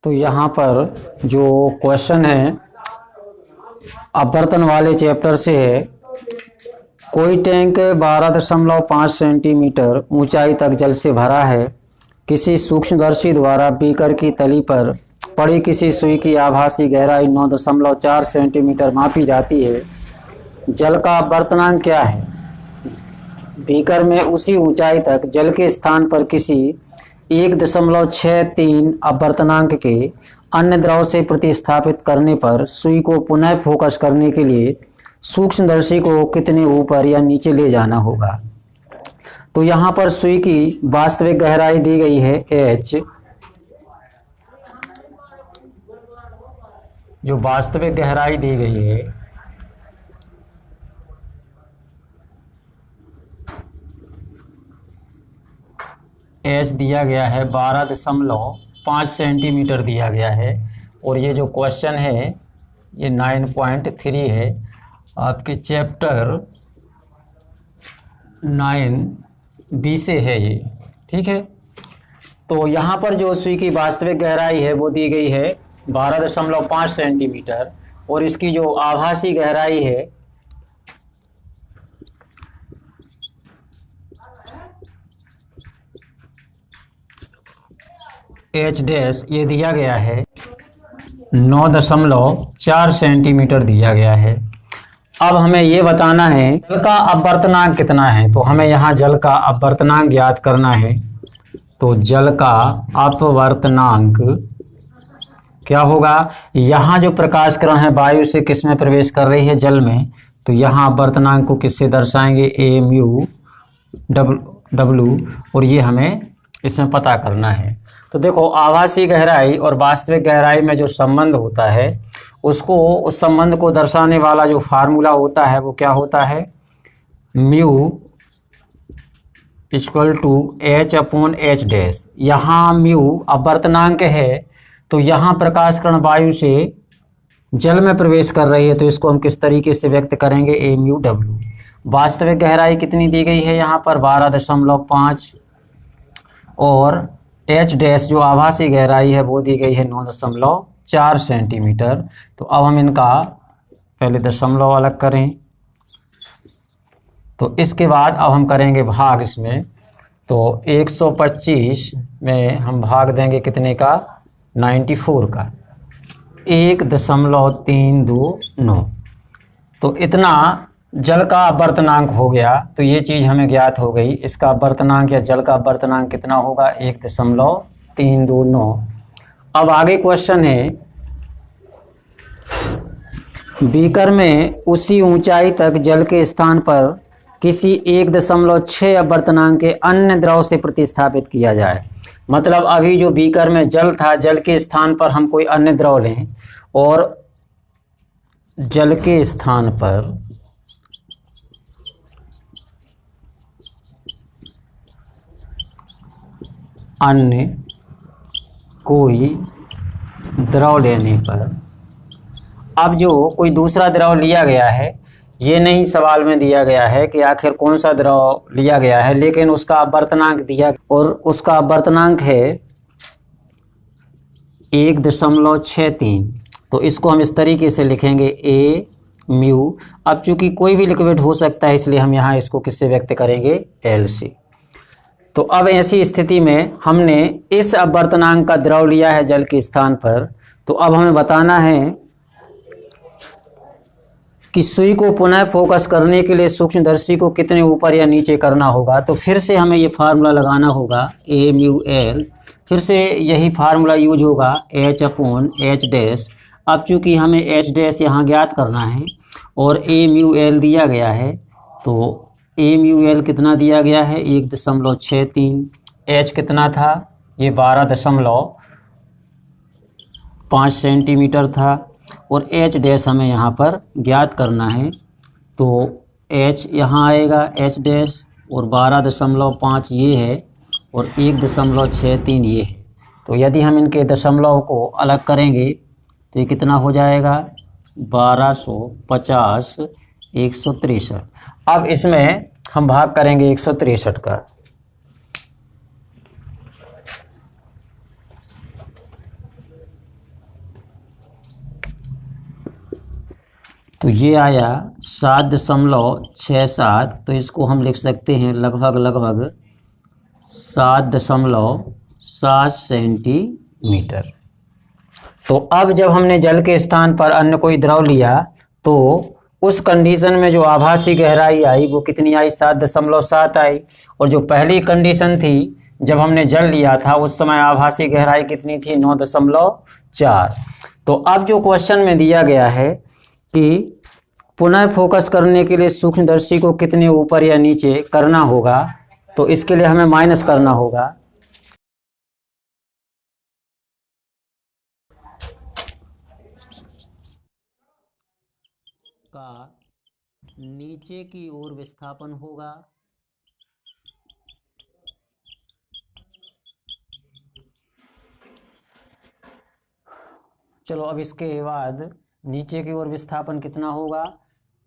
तो यहाँ पर जो क्वेश्चन है अपवर्तन वाले चैप्टर से है। कोई टैंक 12.5 सेंटीमीटर ऊंचाई तक जल से भरा है। किसी सूक्ष्मदर्शी द्वारा बीकर की तली पर पड़ी किसी सुई की आभासी गहराई 9.4 सेंटीमीटर मापी जाती है। जल का अपवर्तनांक क्या है? बीकर में उसी ऊंचाई तक जल के स्थान पर किसी 1.63 अपवर्तनांक के अन्य द्रव से प्रतिस्थापित करने पर सुई को पुनः फोकस करने के लिए सूक्ष्मदर्शी को कितने ऊपर या नीचे ले जाना होगा? तो यहाँ पर सुई की वास्तविक गहराई दी गई है h। जो वास्तविक गहराई दी गई है h दिया गया है 12.5 सेंटीमीटर दिया गया है। और ये जो क्वेश्चन है ये 9.3 है आपके चैप्टर 9B से है ये, ठीक है। तो यहाँ पर जो सुई की वास्तविक गहराई है वो दी गई है 12.5 सेंटीमीटर और इसकी जो आभासी गहराई है h डैश ये दिया गया है 9.4 सेंटीमीटर दिया गया है। अब हमें ये बताना है जल का अपवर्तनांक कितना है। तो हमें यहाँ जल का अपवर्तनांक ज्ञात करना है। तो जल का अपवर्तनांक क्या होगा? यहाँ जो प्रकाश किरण है वायु से किस में प्रवेश कर रही है? जल में। तो यहाँ अपवर्तनांक को किससे दर्शाएंगे? ए म्यू डब्ल्यू। और ये हमें इसमें पता करना है। तो देखो आभासी गहराई और वास्तविक गहराई में जो संबंध होता है उसको उस संबंध को दर्शाने वाला जो फार्मूला होता है वो क्या होता है? Mu equal to h upon h dash. यहाँ म्यू अपवर्तनांक है तो यहाँ प्रकाश किरण वायु से जल में प्रवेश कर रही है तो इसको हम किस तरीके से व्यक्त करेंगे? ए म्यू डब्ल्यू। वास्तविक गहराई कितनी दी गई है यहाँ पर? 12.5 और h डैश जो आभासी गहराई है वो दी गई है 9.4 सेंटीमीटर। तो अब हम इनका पहले दशमलव अलग करें। तो इसके बाद अब हम करेंगे भाग इसमें। तो 125 में हम भाग देंगे कितने का? 94 का। 1.329। तो इतना जल का अपवर्तनांक हो गया। तो ये चीज़ हमें ज्ञात हो गई। इसका अपवर्तनांक या जल का अपवर्तनांक कितना होगा? 1.329। अब आगे क्वेश्चन है बीकर में उसी ऊंचाई तक जल के स्थान पर किसी 1.6 अपवर्तनांक के अन्य द्रव से प्रतिस्थापित किया जाए। मतलब अभी जो बीकर में जल था, जल के स्थान पर हम कोई अन्य द्रव लें और जल के स्थान पर अन्य कोई द्रव लेने पर, अब जो कोई दूसरा द्रव लिया गया है ये नहीं सवाल में दिया गया है कि आखिर कौन सा द्रव लिया गया है, लेकिन उसका अपवर्तनांक दिया और उसका अपवर्तनांक है 1.63। तो इसको हम इस तरीके से लिखेंगे ए म्यू। अब चूंकि कोई भी लिक्विड हो सकता है इसलिए हम यहाँ इसको किससे व्यक्त करेंगे? एल से। तो अब ऐसी स्थिति में हमने इस अपवर्तनांक का द्रव लिया है जल के स्थान पर। तो अब हमें बताना है कि सुई को पुनः फोकस करने के लिए सूक्ष्मदर्शी को कितने ऊपर या नीचे करना होगा। तो फिर से हमें ये फार्मूला लगाना होगा ए म्यू एल। फिर से यही फार्मूला यूज होगा h अपॉन h डैश। अब चूंकि हमें h डैश यहाँ ज्ञात करना है और ए म्यू एल दिया गया है तो ए म्यू एल कितना दिया गया है? 1.63। h कितना था? ये 12.5 सेंटीमीटर था और h डैश हमें यहाँ पर ज्ञात करना है। तो h यहाँ आएगा h डैश और 12.5 ये है और 1.63 ये है। तो यदि हम इनके दशमलव को अलग करेंगे तो ये कितना हो जाएगा? 1250 163। अब इसमें हम भाग करेंगे 163 का। तो ये आया 7.67। तो इसको हम लिख सकते हैं लगभग 7.7 सेंटीमीटर। तो अब जब हमने जल के स्थान पर अन्य कोई द्रव लिया तो उस कंडीशन में जो आभासी गहराई आई वो कितनी आई? 7.7 आई। और जो पहली कंडीशन थी जब हमने जल लिया था उस समय आभासी गहराई कितनी थी? 9.4। तो अब जो क्वेश्चन में दिया गया है कि पुनः फोकस करने के लिए सूक्ष्मदर्शी को कितने ऊपर या नीचे करना होगा, तो इसके लिए हमें माइनस करना होगा। का नीचे की ओर विस्थापन होगा चलो अब इसके बाद नीचे की ओर विस्थापन कितना होगा?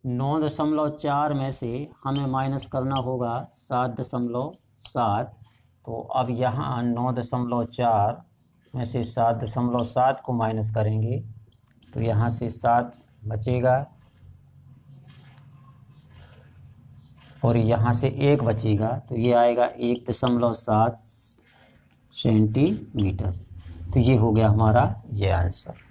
9.4 में से हमें माइनस करना होगा 7.7। तो अब यहाँ 9.4 में से 7.7 को माइनस करेंगे तो यहाँ से 7 बचेगा और यहाँ से 1 बचेगा, तो ये आएगा 1.7 सेंटीमीटर। तो ये हो गया हमारा ये आंसर।